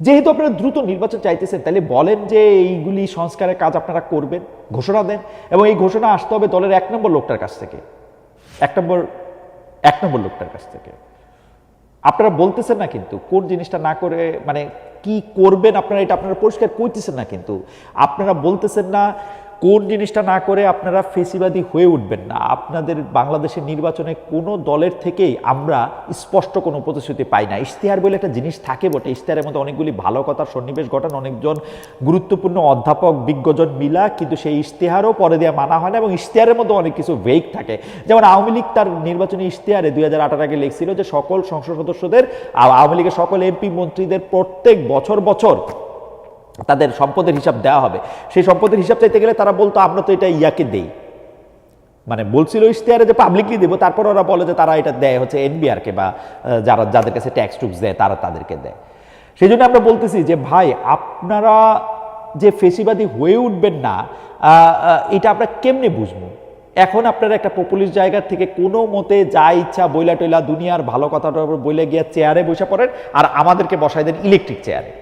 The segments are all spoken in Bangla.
যেহেতু আপনারা দ্রুত নির্বাচন চাইতেছেন, তাহলে বলেন যে এইগুলি সংস্কারের কাজ আপনারা করবেন, ঘোষণা দেন, এবং এই ঘোষণা আসতে হবে দলের এক নম্বর লোকটার কাছ থেকে, এক নম্বর লোকটার কাছ থেকে। আপনারা বলতেছেন না কিন্তু কোন জিনিসটা না করে, মানে কি করবেন আপনারা, এটা আপনারা পরিষ্কার করতেছেন না, কিন্তু আপনারা বলতেছেন না কোন জিনিসটা না করে আপনারা ফেসিবাদী হয়ে উঠবেন না। আপনাদের বাংলাদেশের নির্বাচনে কোনো দলের থেকেই আমরা স্পষ্ট কোনো প্রতিশ্রুতি পাই না। ইশতেহার বলে একটা জিনিস থাকে বটে, ইশতেহারের মধ্যে অনেকগুলি ভালো কথার সন্নিবেশ ঘটান অনেকজন গুরুত্বপূর্ণ অধ্যাপক বিজ্ঞজন মিলা, কিন্তু সেই ইশতেহারও পরে দিয়ে মানা হয় না, এবং ইশতেহারের মধ্যে অনেক কিছু ভেগ থাকে। যেমন আওয়ামী লীগ তার নির্বাচনী ইশতেহারে 2018 আগে লিখছিল যে সকল সংসদ সদস্যদের, আওয়ামী লীগের সকল এমপি মন্ত্রীদের প্রত্যেক বছর বছর তাদের সম্পদের হিসাব দেওয়া হবে। সেই সম্পদের হিসাব চাইতে গেলে তারা বলতো আমরা তো এটা ইয়াকে দেই, মানে বলছিল ইশতেহারে যে পাবলিকলি দেবো, তারপর ওরা বলে যে তারা এটা দেয় হচ্ছে এনবিআরকে বা যাদের কাছে ট্যাক্স টুক্স দেয় তারা তাদেরকে দেয়। সেই জন্য আমরা বলতেছি যে ভাই, আপনারা যে ফেসিবাদী হয়ে উঠবেন না, এটা আমরা কেমনে বুঝবো? এখন আপনারা একটা পপুলিস্ট জায়গা থেকে কোনো মতে যা ইচ্ছা বইলা টইলা দুনিয়ার ভালো কথাটার উপর বইলে গিয়ে চেয়ারে বসে পড়েন, আর আমাদেরকে বসাই দেন ইলেকট্রিক চেয়ারে।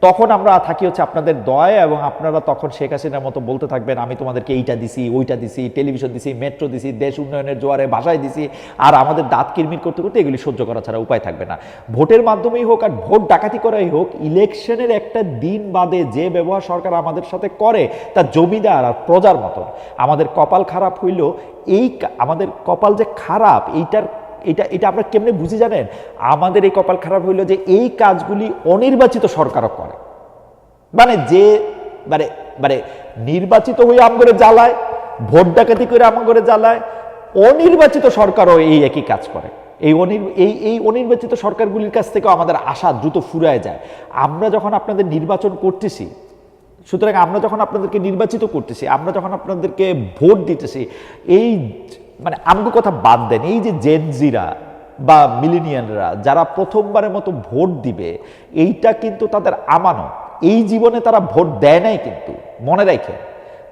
তখন আমরা থাকি হচ্ছে আপনাদের দয়, এবং আপনারা তখন শেখ হাসিনার মতো বলতে থাকবেন আমি তোমাদেরকে এইটা দিছি, ওইটা দিছি, টেলিভিশন দিছি, মেট্রো দিছি, দেশ উন্নয়নের জোয়ারে ভাষায় দিছি, আর আমাদের দাঁত কিরমির করতে করতে এগুলি সহ্য করা ছাড়া উপায় থাকবে না। ভোটের মাধ্যমেই হোক আর ভোট ডাকাতি করাই হোক, ইলেকশনের একটা দিন বাদে যে ব্যবহার সরকার আমাদের সাথে করে তা জমিদার আর প্রজার মতন। আমাদের কপাল খারাপ হইল, আমাদের কপাল যে খারাপ এটা আমরা কেমনে বুঝি জানেন? আমাদের এই কপাল খারাপ হইলো যে এই কাজগুলি অনির্বাচিত সরকারও করে, মানে যে মানে মানে নির্বাচিত হয়ে আমগরে জ্বালায়, ভোট ডাকাতি করে আমগরে জ্বালায়, অনির্বাচিত সরকারও এই একই কাজ করে। এই অনির্বাচিত সরকারগুলির কাছ থেকেও আমাদের আশা দ্রুত ফুরায় যায়। আমরা যখন আপনাদের নির্বাচন করতেছি, সুতরাং আমরা যখন আপনাদেরকে নির্বাচিত করতেছি, আমরা যখন আপনাদেরকে ভোট দিতেছি, এই মানে আমগো কথা বাদ দেন, এই যে জেনজিরা বা মিলেনিয়ালরা যারা প্রথমবারের মতো ভোট দিবে, এইটা কিন্তু তাদের আমানত। এই জীবনে তারা ভোট দেয় নাই, কিন্তু মনে রাখেন।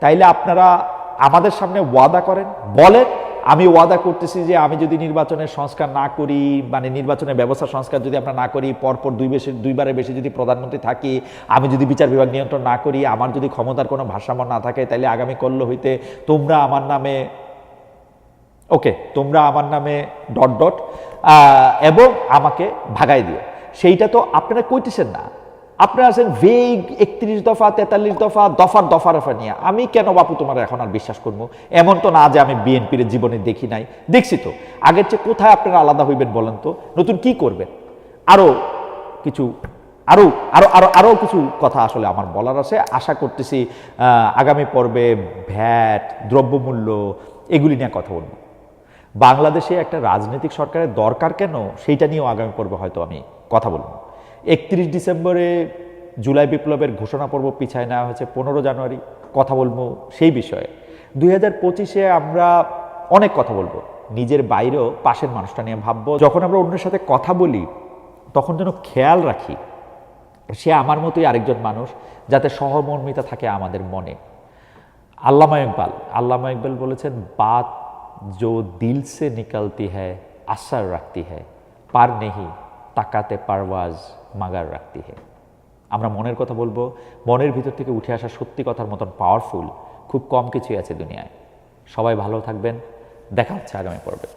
তাইলে আপনারা আমাদের সামনে ওয়াদা করেন, বলেন আমি ওয়াদা করতেছি যে আমি যদি নির্বাচনের সংস্কার না করি, মানে নির্বাচনের ব্যবস্থা সংস্কার যদি আমরা না করি, পরপর দুইবারের বেশি যদি প্রধানমন্ত্রী থাকি, আমি যদি বিচার বিভাগ নিয়ন্ত্রণ না করি, আমার যদি ক্ষমতার কোনো ভারসাম্য না থাকে, তাইলে আগামী কল্য হইতে তোমরা আমার নামে ডট ডট এবং আমাকে ভাগাই দিও। সেইটা তো আপনারা কইতেছেন না, আপনারা আছেন ভেগ 31 দফা 43 দফা দফার নিয়ে। আমি কেন বাপু তোমার এখন আর বিশ্বাস করবো? এমন তো না যে আমি বিএনপির জীবনে দেখি নাই, দেখছি তো। আগের চেয়ে কোথায় আপনারা আলাদা হইবেন বলেন তো? নতুন কি করবেন? আরো কিছু কথা আসলে আমার বলার আছে। আশা করতেছি আগামী পর্বে ভ্যাট, দ্রব্যমূল্য এগুলি নিয়ে কথা বলবো। বাংলাদেশে একটা রাজনৈতিক সরকারের দরকার কেন, সেইটা নিয়েও আগামী পর্বে হয়তো আমি কথা বলবো। 31 ডিসেম্বরে জুলাই বিপ্লবের ঘোষণা পর্ব পিছায় নেওয়া হয়েছে 15 জানুয়ারি, কথা বলবো সেই বিষয়ে। 2025-এ আমরা অনেক কথা বলবো, নিজের বাইরেও পাশের মানুষটা নিয়ে ভাববো। যখন আমরা অন্যের সাথে কথা বলি, তখন যেন খেয়াল রাখি সে আমার মতোই আরেকজন মানুষ, যাতে সহমর্মিতা থাকে আমাদের মনে। আল্লামা ইকবাল বলেছেন, বাত जो दिल से निकलती है असर रखती है, पर नहीं তাকাতে পারওয়াজ মাগার রাখती है। আমরা মনের কথা বলবো, মনের ভিতর থেকে উঠে আসা সত্যি কথার মতন পাওয়ারফুল খুব কম কিছুই আছে দুনিয়ায়। সবাই ভালো থাকবেন, দেখা হচ্ছে আগামী পর্বে।